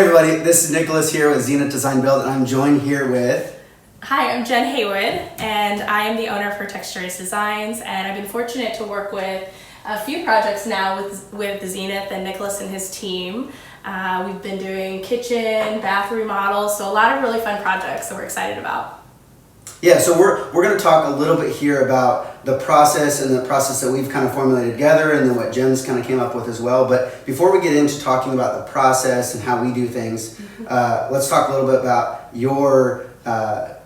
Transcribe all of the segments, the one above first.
Hey everybody, this is Nicholas here with Zenith Design Build, and I'm joined here with... Hi, I'm Jen Haywood, and I am the owner for Texturious Designs, and I've been fortunate to work with a few projects now with Zenith and Nicholas and his team. We've been doing kitchen, bath remodels, so a lot of really fun projects that we're excited about. Yeah, so we're going to talk a little bit here about the process and the process that we've kind of formulated together, and then what Jen's kind of came up with as well. But before we get into talking about the process and how we do things, let's talk a little bit about your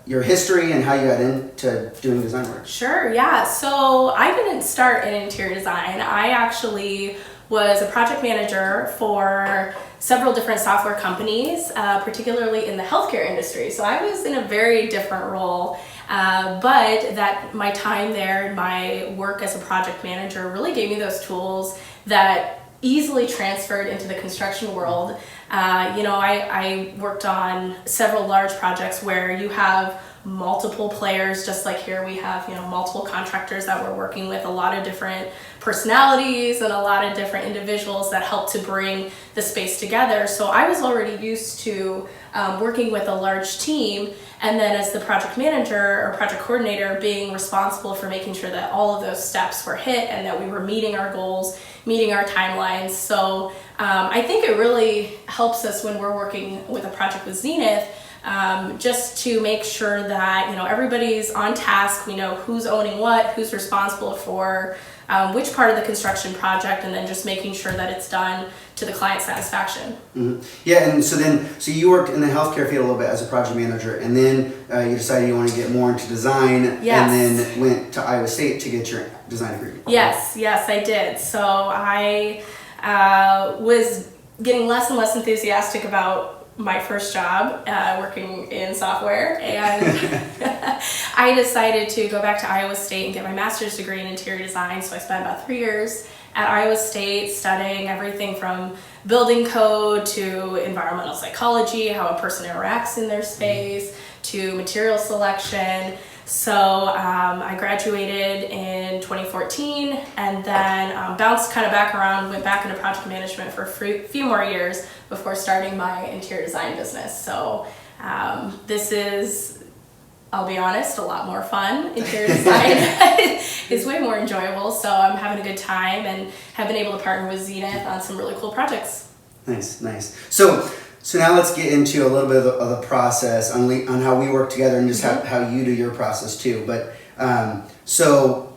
history and how you got into doing design work. Sure, yeah. So I didn't start in interior design. I actually was a project manager for several different software companies, particularly in the healthcare industry. So I was in a very different role, but that my time there, my work as a project manager really gave me those tools that easily transferred into the construction world. I worked on several large projects where you have multiple players, just like here we have, multiple contractors that we're working with, a lot of different personalities and a lot of different individuals that help to bring the space together. So I was already used to working with a large team, and then as the project manager or project coordinator, being responsible for making sure that all of those steps were hit and that we were meeting our goals, meeting our timelines. So I think it really helps us when we're working with a project with Zenith, just to make sure that everybody's on task. We know who's owning what, who's responsible for which part of the construction project, and then just making sure that it's done to the client's satisfaction. Mm-hmm. Yeah, and so you worked in the healthcare field a little bit as a project manager, and then you decided you want to get more into design. Yes. And then went to Iowa State to get your design degree. Yes, I did. So I was getting less and less enthusiastic about my first job working in software, and I decided to go back to Iowa State and get my master's degree in interior design. So I spent about 3 years at Iowa State studying everything from building code to environmental psychology, how a person interacts in their space, to material selection. So I graduated in 2014, and then bounced kind of back around, went back into project management for a few more years before starting my interior design business. So this is, I'll be honest, a lot more fun. Interior design is way more enjoyable, so I'm having a good time and have been able to partner with Zenith on some really cool projects. Nice. So now let's get into a little bit of the process on how we work together, and just how you do your process too. But so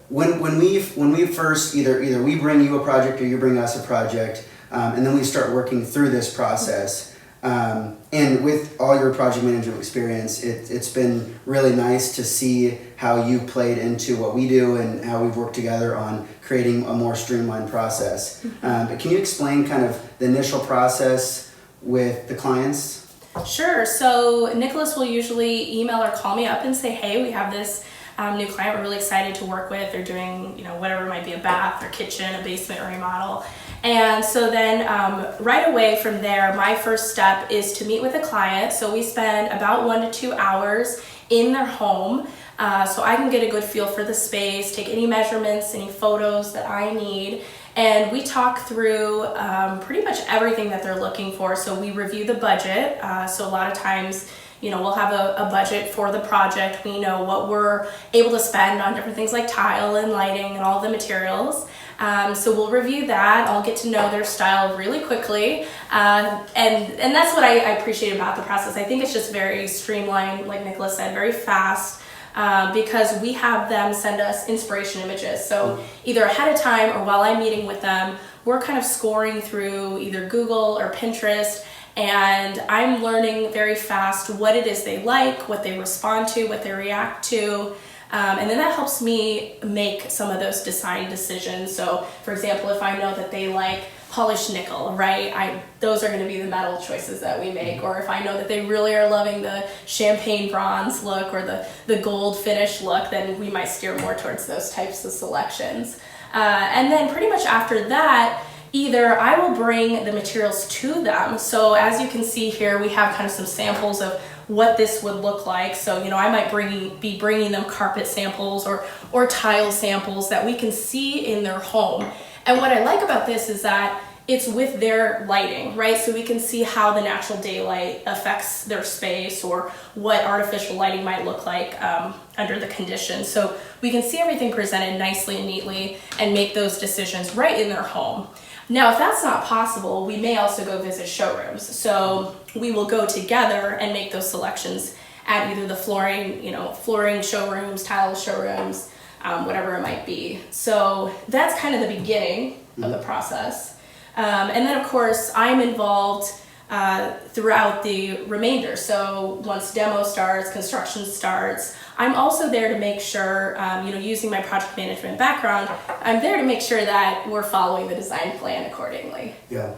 when we first either we bring you a project or you bring us a project, and then we start working through this process. And with all your project management experience, it's been really nice to see how you played into what we do and how we've worked together on creating a more streamlined process. But can you explain kind of the initial process with the clients? Sure. So Nicholas will usually email or call me up and say, hey, we have this new client we're really excited to work with. They're doing, whatever, it might be a bath or kitchen, a basement remodel. And so then right away from there, my first step is to meet with a client. So we spend about 1 to 2 hours in their home, so I can get a good feel for the space, take any measurements, any photos that I need. And we talk through pretty much everything that they're looking for. So we review the budget. So a lot of times, we'll have a budget for the project. We know what we're able to spend on different things like tile and lighting and all the materials. So we'll review that. I'll get to know their style really quickly. And that's what I appreciate about the process. I think it's just very streamlined, like Nicholas said, very fast. Because we have them send us inspiration images. So either ahead of time or while I'm meeting with them, we're kind of scoring through either Google or Pinterest, and I'm learning very fast what it is they like, what they respond to, what they react to. And then that helps me make some of those design decisions. So for example, if I know that they like polished nickel, right? Those are going to be the metal choices that we make. Or if I know that they really are loving the champagne bronze look or the gold finish look, then we might steer more towards those types of selections. And then pretty much after that, either I will bring the materials to them. So as you can see here, we have kind of some samples of what this would look like. So, I might be bringing them carpet samples or tile samples that we can see in their home. And what I like about this is that it's with their lighting, right? So we can see how the natural daylight affects their space or what artificial lighting might look like under the conditions. So we can see everything presented nicely and neatly and make those decisions right in their home. Now, if that's not possible, we may also go visit showrooms. So we will go together and make those selections at either the flooring showrooms, tile showrooms, whatever it might be. So that's kind of the beginning of the process. And then, of course, I'm involved throughout the remainder. So once demo starts, construction starts, I'm also there to make sure, using my project management background, I'm there to make sure that we're following the design plan accordingly. Yeah.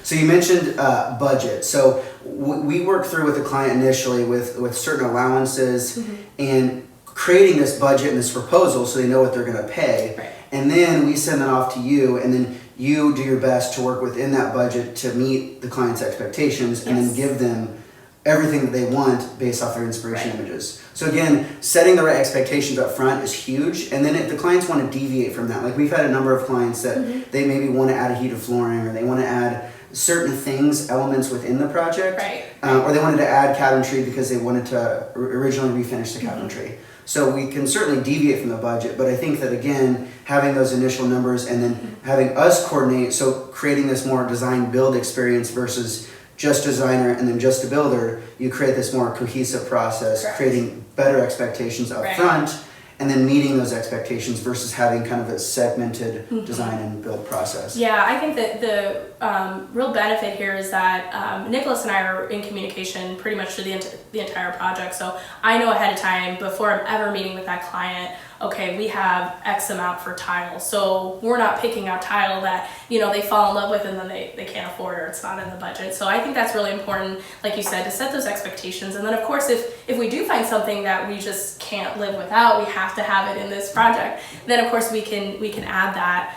So you mentioned budget. So we work through with the client initially with certain allowances and creating this budget and this proposal so they know what they're going to pay. Right. And then we send that off to you, and then you do your best to work within that budget to meet the client's expectations and then give them everything that they want based off their inspiration images. So again, setting the right expectations up front is huge. And then if the clients want to deviate from that, like we've had a number of clients that they maybe want to add a heated flooring, or they want to add certain things, elements within the project, or they wanted to add cabinetry because they wanted to originally refinish the cabinetry. So we can certainly deviate from the budget, but I think that again, having those initial numbers and then having us coordinate, so creating this more design build experience versus just designer and then just a builder, you create this more cohesive process, creating better expectations up front, and then meeting those expectations versus having kind of a segmented design and build process. Yeah, I think that the real benefit here is that Nicholas and I are in communication pretty much through the entire project. So I know ahead of time, before I'm ever meeting with that client, okay, we have X amount for tile. So we're not picking out tile that, they fall in love with and then they can't afford, or it's not in the budget. So I think that's really important, like you said, to set those expectations. And then of course, if we do find something that we just can't live without, we have to have it in this project, then of course we can add that.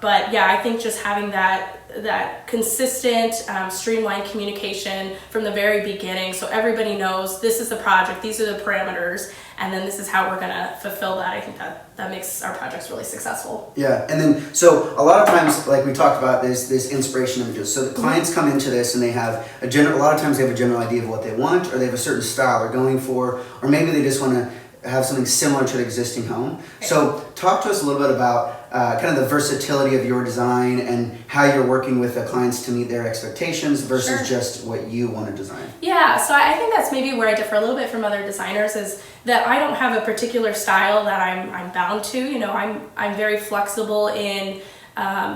But yeah, I think just having that consistent, streamlined communication from the very beginning, so everybody knows this is the project, these are the parameters, and then this is how we're gonna fulfill that. I think that makes our projects really successful. Yeah, and then so a lot of times, like we talked about, this inspiration images. So the clients come into this and they have a lot of times they have a general idea of what they want, or they have a certain style they're going for, or maybe they just want to have something similar to the existing home. So talk to us a little bit about kind of the versatility of your design and how you're working with the clients to meet their expectations versus just what you want to design. Yeah, so I think that's maybe where I differ a little bit from other designers, is that I don't have a particular style that I'm bound to. I'm very flexible in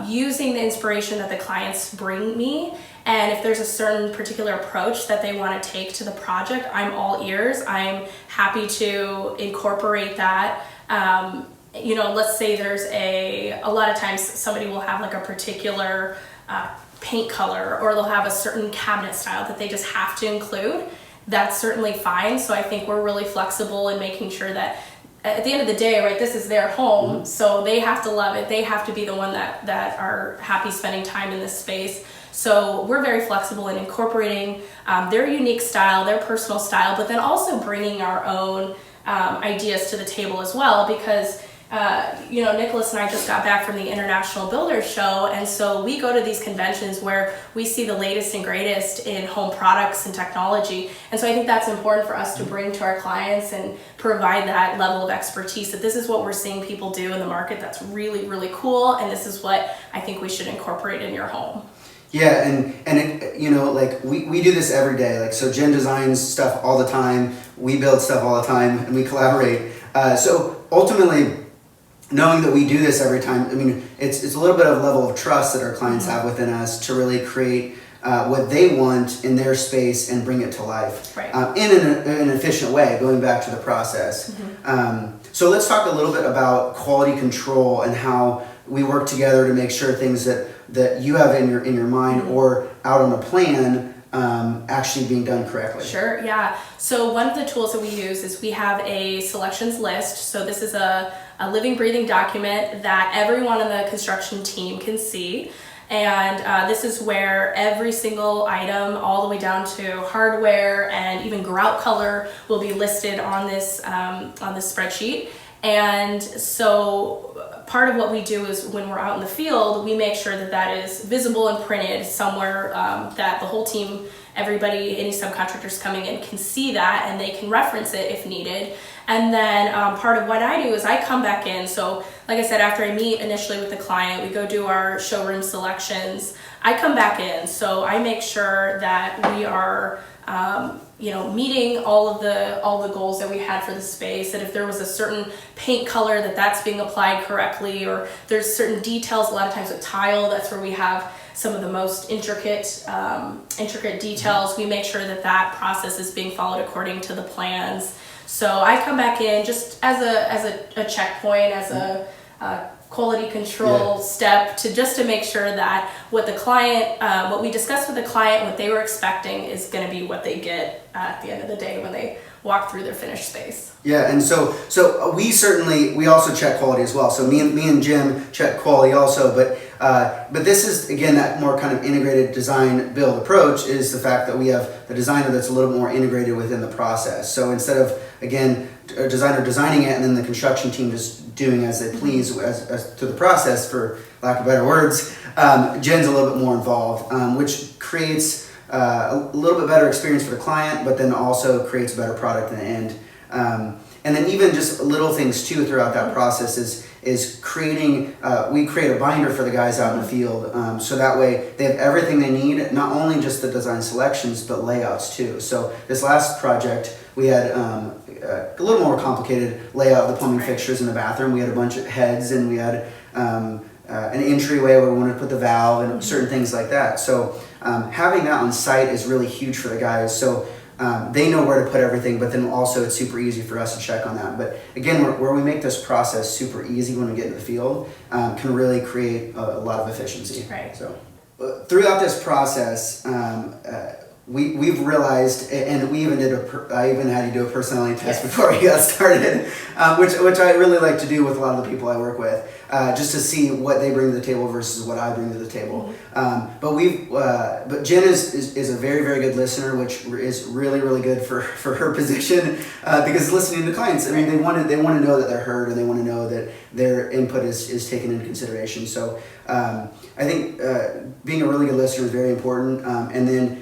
using the inspiration that the clients bring me. And if there's a certain particular approach that they want to take to the project, I'm all ears. I'm happy to incorporate that. Let's say there's a lot of times somebody will have like a particular paint color, or they'll have a certain cabinet style that they just have to include. That's certainly fine. So I think we're really flexible in making sure that at the end of the day, right, this is their home, so they have to love it. They have to be the one that are happy spending time in this space. So we're very flexible in incorporating their unique style, their personal style, but then also bringing our own ideas to the table as well, because Nicholas and I just got back from the International Builders Show, and so we go to these conventions where we see the latest and greatest in home products and technology, and so I think that's important for us to bring to our clients and provide that level of expertise, that this is what we're seeing people do in the market that's really, really cool, and this is what I think we should incorporate in your home. Yeah, and it, we do this every day. Like, so Jen designs stuff all the time, we build stuff all the time, and we collaborate. So ultimately, knowing that we do this every time, I mean, it's a little bit of a level of trust that our clients have within us to really create what they want in their space and bring it to life in an efficient way, going back to the process. So let's talk a little bit about quality control and how we work together to make sure things that you have in your mind or out on a plan actually being done correctly. Sure, yeah. So one of the tools that we use is we have a selections list. So this is a living, breathing document that everyone on the construction team can see. And this is where every single item, all the way down to hardware and even grout color, will be listed on this spreadsheet. And so part of what we do is when we're out in the field, we make sure that that is visible and printed somewhere, that the whole team, everybody, any subcontractors coming in can see that and they can reference it if needed. And then part of what I do is I come back in. So like I said, after I meet initially with the client, we go do our showroom selections. I come back in. So I make sure that we are meeting all the goals that we had for the space, that if there was a certain paint color that's being applied correctly, or there's certain details. A lot of times with tile, that's where we have some of the most intricate details. We make sure that process is being followed according to the plans. So I come back in just as a checkpoint, as a quality control step to make sure that what the client, what we discussed with the client, what they were expecting is going to be what they get at the end of the day when they walk through their finished space. Yeah, and so we also check quality as well. So me and Jim check quality also, but this is again that more kind of integrated design build approach is the fact that we have the designer that's a little more integrated within the process. So instead of again a designer designing it and then the construction team just doing as they please as to the process, for lack of better words, Jen's a little bit more involved, which creates a little bit better experience for the client, but then also creates a better product in the end. And then even just little things too throughout that process is creating, we create a binder for the guys out in the field, so that way they have everything they need, not only just the design selections, but layouts too. So this last project, we had a little more complicated layout of the plumbing fixtures in the bathroom. We had a bunch of heads, and we had an entryway where we wanted to put the valve and certain things like that. So having that on site is really huge for the guys. So they know where to put everything, but then also it's super easy for us to check on that. But again, where we make this process super easy when we get into the field, can really create a lot of efficiency. Right. So throughout this process, we've realized, and I even had to do a personality test before we got started, which I really like to do with a lot of the people I work with, just to see what they bring to the table versus what I bring to the table. But Jen is a very, very good listener, which is really, really good for her position, because listening to clients, I mean, they want to know that they're heard, and they want to know that their input is taken into consideration. So I think being a really good listener is very important, and then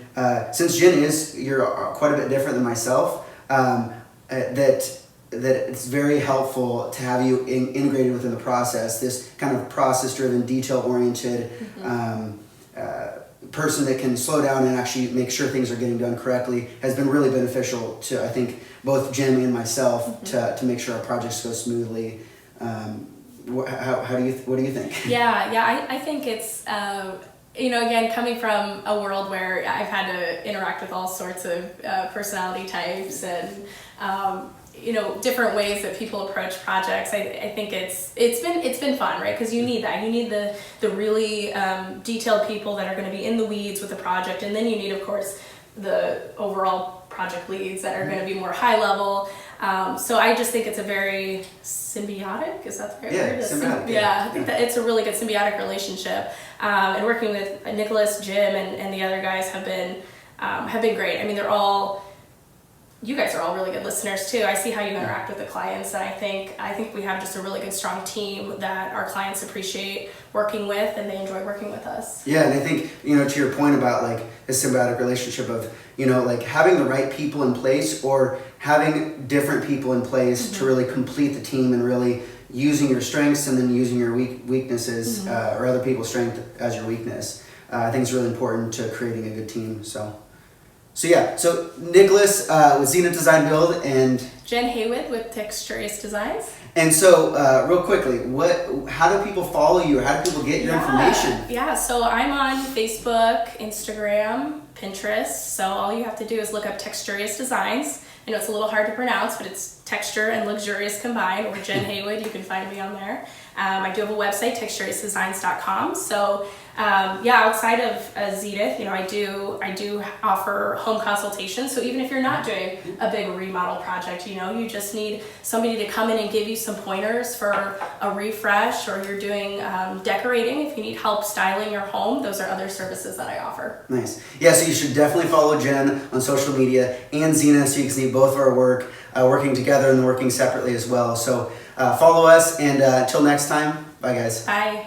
since Jen you're quite a bit different than myself, that it's very helpful to have you integrated within the process. This kind of process-driven, detail-oriented person that can slow down and actually make sure things are getting done correctly has been really beneficial to, I think, both Jim and myself to make sure our projects go smoothly. What do you think? Yeah, I think it's. Again, coming from a world where I've had to interact with all sorts of personality types and different ways that people approach projects, I think it's been fun, right? Because you need that. You need the really detailed people that are going to be in the weeds with the project, and then you need, of course, the overall project leads that are going to be more high level. So I just think it's a very symbiotic, is that the right word? Symbiotic. I think that it's a really good symbiotic relationship. And working with Nicholas, Jim, and the other guys have been great. I mean, you guys are all really good listeners too. I see how you interact with the clients, and I think we have just a really good, strong team that our clients appreciate working with, and they enjoy working with us. Yeah, and I think, to your point about like a symbiotic relationship of, like having the right people in place or having different people in place to really complete the team, and really using your strengths and then using your weaknesses or other people's strength as your weakness. I think it's really important to creating a good team. So Nicholas with Zenith Design Build, and Jen Haywood with Texturious Designs. And so, real quickly, how do people follow you, or how do people get your information? Yeah, so I'm on Facebook, Instagram, Pinterest. So all you have to do is look up Texturious Designs. I know it's a little hard to pronounce, but it's texture and luxurious combined, or Jen Haywood. You can find me on there. I do have a website, texturiousdesigns.com. So outside of Zenith, I do offer home consultations. So even if you're not doing a big remodel project, you just need somebody to come in and give you some pointers for a refresh, or you're doing decorating. If you need help styling your home, those are other services that I offer. Nice. Yeah, so you should definitely follow Jen on social media and Zenith, so you can see both of our work, working together and working separately as well. So follow us, and until next time, Bye, guys. Bye.